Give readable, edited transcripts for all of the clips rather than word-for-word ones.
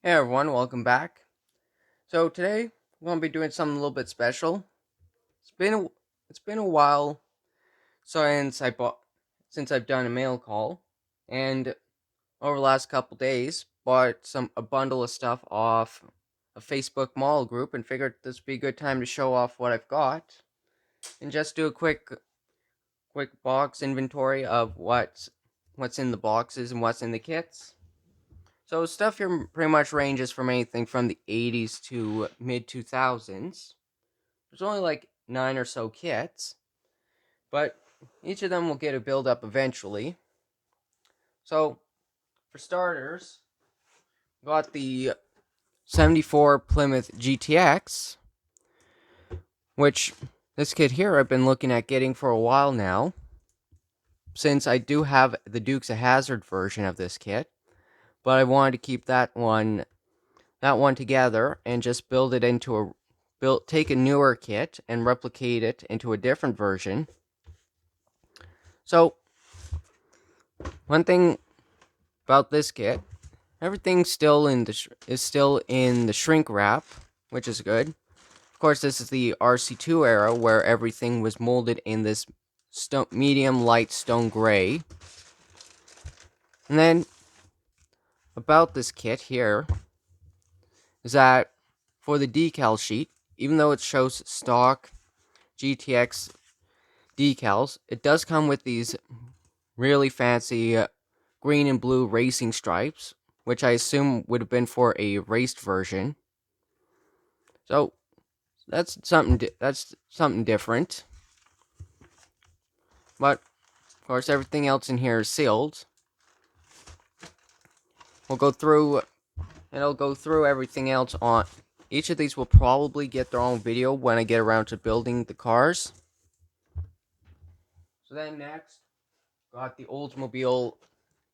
Hey everyone, welcome back. So today we're gonna be doing something a little bit special. It's been a, it's been a while since I've done a mail call, and over the last couple days bought a bundle of stuff off a Facebook mall group and figured this would be a good time to show off what I've got and just do a quick box inventory of what's in the boxes and what's in the kits. So stuff here pretty much ranges from anything from the 80s to mid 2000s. There's only like 9 or so kits, but each of them will get a build up eventually. So, for starters, got the 74 Plymouth GTX, which this kit here I've been looking at getting for a while now, since I do have the Dukes of Hazzard version of this kit, but I wanted to keep that one together and just take a newer kit and replicate it into a different version. So, one thing about this kit, everything's is still in the shrink wrap, which is good. Of course, this is the RC2 era where everything was molded in this medium light stone gray. And then about this kit here is that for the decal sheet, even though it shows stock GTX decals, it does come with these really fancy green and blue racing stripes, which I assume would have been for a raced version. So that's something different. But of course, everything else in here is sealed. I'll go through everything else on. Each of these will probably get their own video when I get around to building the cars. So then next, got the Oldsmobile,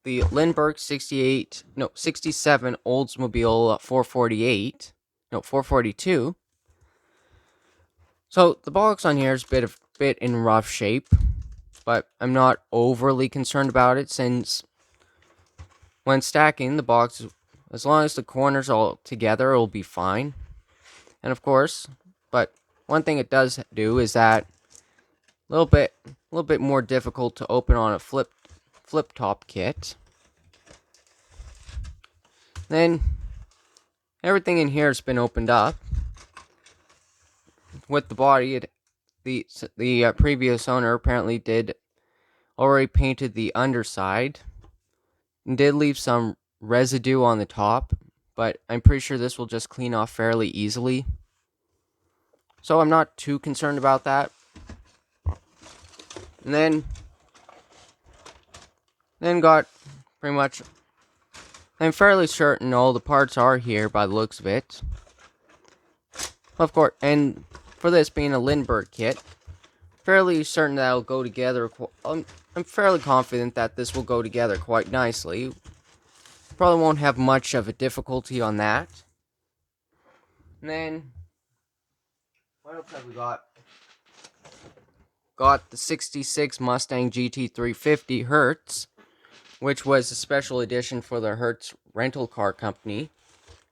the Lindbergh 67 Oldsmobile 442. So the box on here is a bit in rough shape, but I'm not overly concerned about it since when stacking the box, as long as the corners all together, it'll be fine. And of course, but one thing it does do is that a little bit more difficult to open on a flip top kit. Then everything in here has been opened up. With the body, the previous owner apparently already painted the underside and did leave some residue on the top, but I'm pretty sure this will just clean off fairly easily. So I'm not too concerned about that. And then got pretty much, I'm fairly certain all the parts are here by the looks of it. Of course, and for this being a Lindbergh kit, fairly certain that it'll go together. I'm fairly confident that this will go together quite nicely. Probably won't have much of a difficulty on that. And then, what else have we got? Got the 66 Mustang GT350 Hertz, which was a special edition for the Hertz rental car company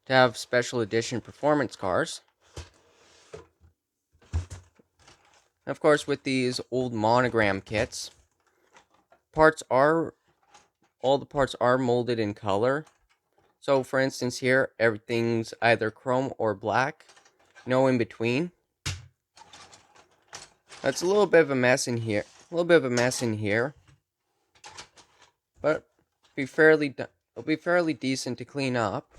to have special edition performance cars. Of course, with these old monogram kits, all the parts are molded in color. So, for instance, here everything's either chrome or black, no in between. That's a little bit of a mess in here. But it'll be fairly decent to clean up.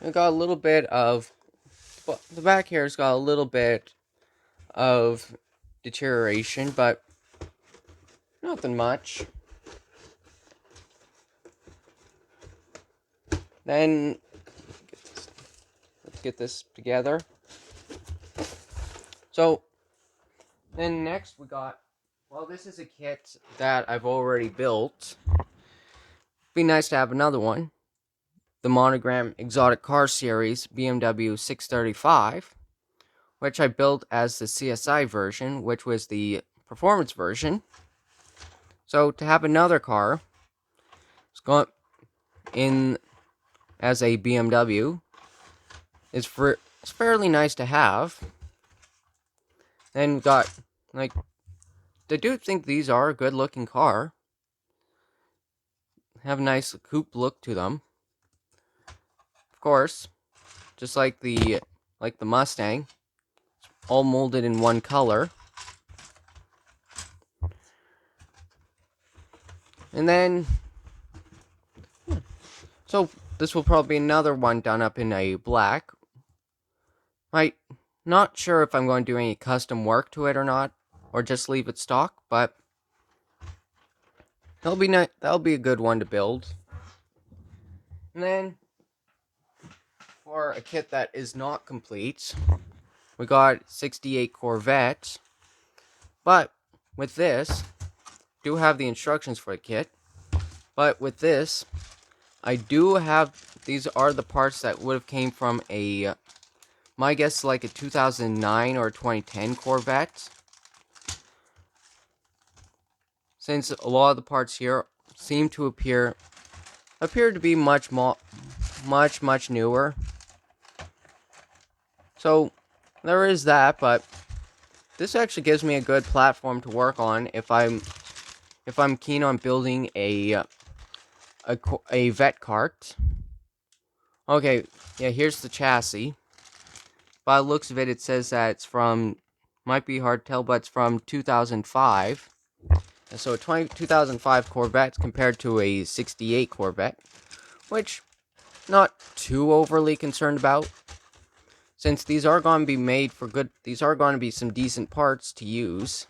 It got a little bit of, the back here's got a little bit of deterioration, but nothing much. Then let's get this together. So then next we got, well, this is a kit that I've already built. Be nice to have another one. The Monogram Exotic Car Series BMW 635, which I built as the CSI version, which was the performance version. So to have another car, it's going in as a BMW, it's fairly nice to have. Then we got, like, I do think these are a good looking car. Have a nice coupe look to them. Of course, just like the Mustang, all molded in one color. And then, so this will probably be another one done up in a black. I'm not sure if I'm going to do any custom work to it or not, or just leave it stock, but that'll be a good one to build. And then, for a kit that is not complete, we got 68 Corvette, but with this, do have the instructions for the kit, but with this, I do have, these are the parts that would have came from a, my guess, like a 2009 or 2010 Corvette. Since a lot of the parts here seem to appear to be much newer. So there is that, but this actually gives me a good platform to work on if I'm keen on building a vet cart. Okay, yeah, here's the chassis. By the looks of it, it says that it's from, might be hard to tell, but it's from 2005. And so a 2005 Corvette compared to a 68 Corvette, which not too overly concerned about, since these are going to be made for good. These are going to be some decent parts to use.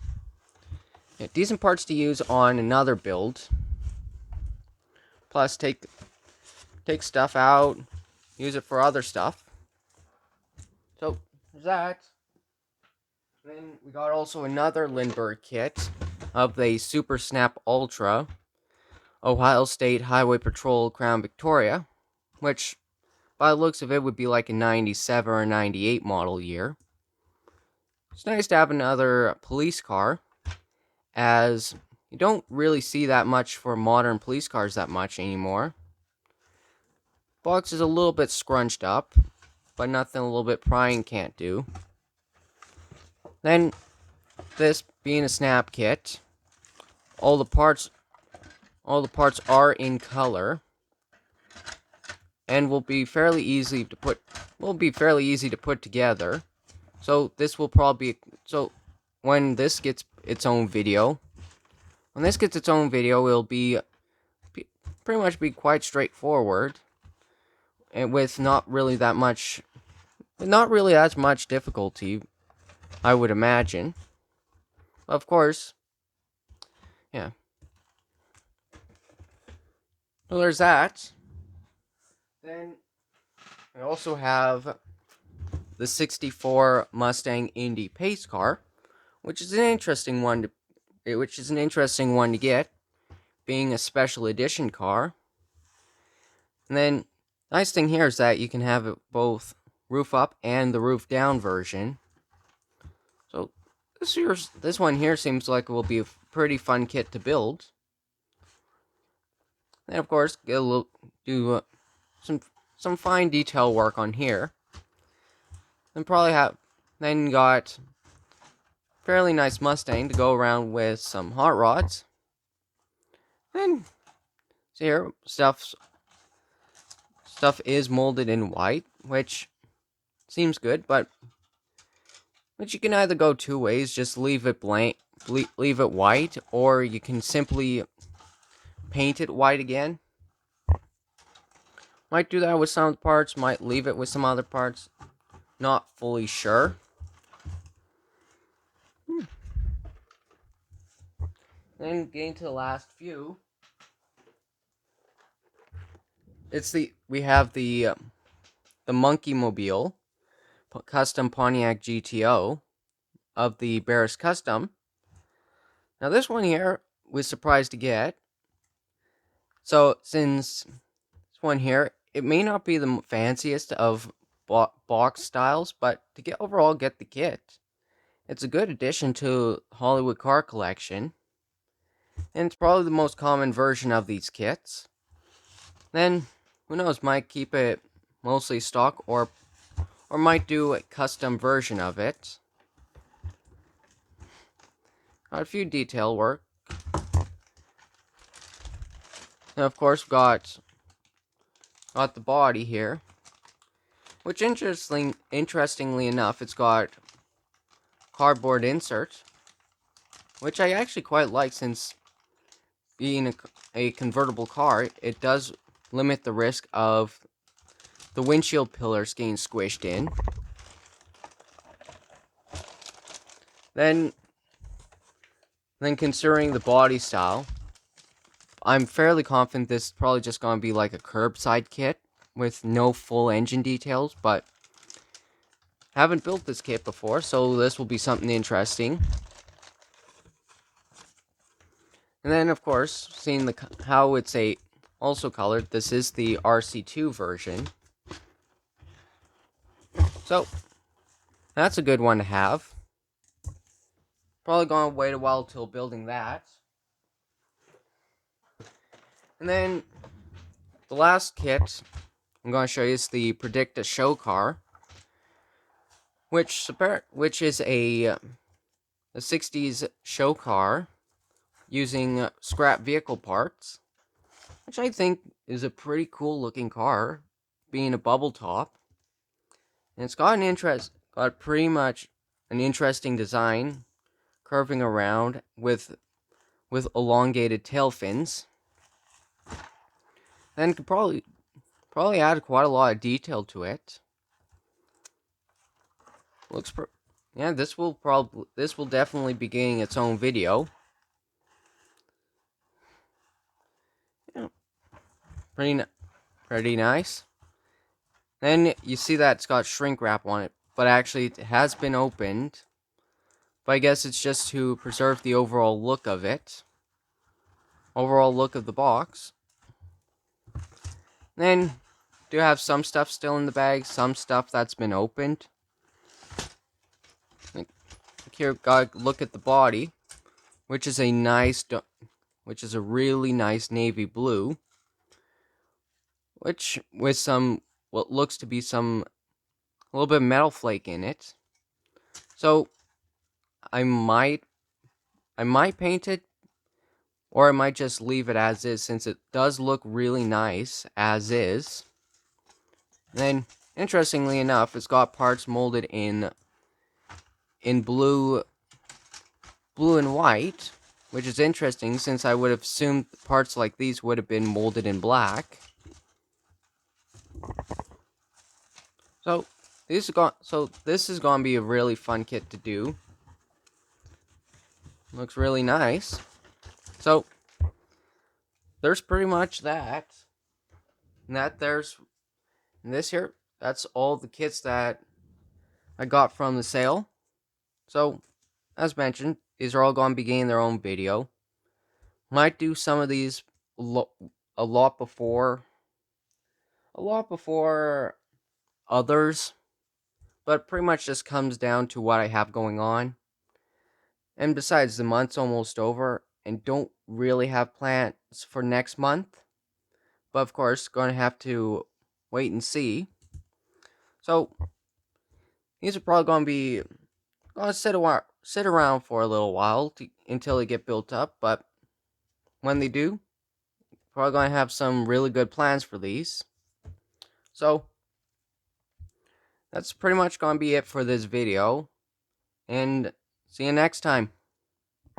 Yeah, decent parts to use on another build. Plus, take stuff out, use it for other stuff. So there's that. Then we got also another Lindbergh kit of the Super Snap Ultra Ohio State Highway Patrol Crown Victoria, which by the looks of it would be like a 97 or 98 model year. It's nice to have another police car, as you don't really see that much for modern police cars that much anymore. Box is a little bit scrunched up, but nothing a little bit prying can't do. Then, this being a snap kit, all the parts are in color, and will be fairly easy to put together. So this will probably be, so when this gets its own video, it'll be pretty much be quite straightforward, and with not really as much difficulty, I would imagine. Of course, yeah. So there's that. Then I also have the 64 Mustang Indy Pace car, which is an interesting one to get, being a special edition car. And then nice thing here is that you can have it both roof up and the roof down version. So this one here seems like it will be a pretty fun kit to build. And of course, do some fine detail work on here. Then got fairly nice Mustang to go around with some hot rods. Then see here, stuff is molded in white, which seems good, but you can either go two ways, just leave it blank, leave it white, or you can simply paint it white again. Might do that with some of the parts, might leave it with some other parts. Not fully sure. Then getting to the last few, we have the monkey-mobile custom Pontiac GTO of the Barris Custom. Now this one here was surprised to get. So since this one here, it may not be the fanciest of box styles, but to get the kit, it's a good addition to Hollywood car collection. and it's probably the most common version of these kits. Then, who knows, might keep it mostly stock or might do a custom version of it. Got a few detail work. And of course, got the body here, which interestingly enough, it's got cardboard insert, which I actually quite like, since being a convertible car, it does limit the risk of the windshield pillars getting squished in. Then considering the body style, I'm fairly confident this is probably just going to be like a curbside kit with no full engine details, but haven't built this kit before, so this will be something interesting. And then, of course, seeing how it's also colored, this is the RC2 version. So, that's a good one to have. Probably going to wait a while till building that. And then, the last kit I'm going to show you is the Predictor show car, which is a 60s show car using scrap vehicle parts, which I think is a pretty cool looking car, being a bubble top. And it's got pretty much an interesting design, curving around with elongated tail fins. Then could probably add quite a lot of detail to it. Yeah, this will definitely be getting its own video. Yeah, pretty nice. Then you see that it's got shrink wrap on it, but actually it has been opened. But I guess it's just to preserve the overall look of it. Overall look of the box. Then do have some stuff still in the bag, some stuff that's been opened. Here, gotta look at the body, which is a really nice navy blue, which with some what looks to be a little bit of metal flake in it. So I might paint it, or I might just leave it as is, since it does look really nice as is. And then, interestingly enough, it's got parts molded in blue and white, which is interesting, since I would have assumed parts like these would have been molded in black. So this is going to be a really fun kit to do. Looks really nice. So there's pretty much that. And this here, that's all the kits that I got from the sale. So, as mentioned, these are all going to be getting their own video. Might do some of these a lot before others, but pretty much just comes down to what I have going on. And besides, the month's almost over, and don't really have plans for next month. But of course, going to have to wait and see. So, these are probably going to be sit around for a little while until they get built up. But when they do, probably going to have some really good plans for these. So, that's pretty much going to be it for this video. And see you next time.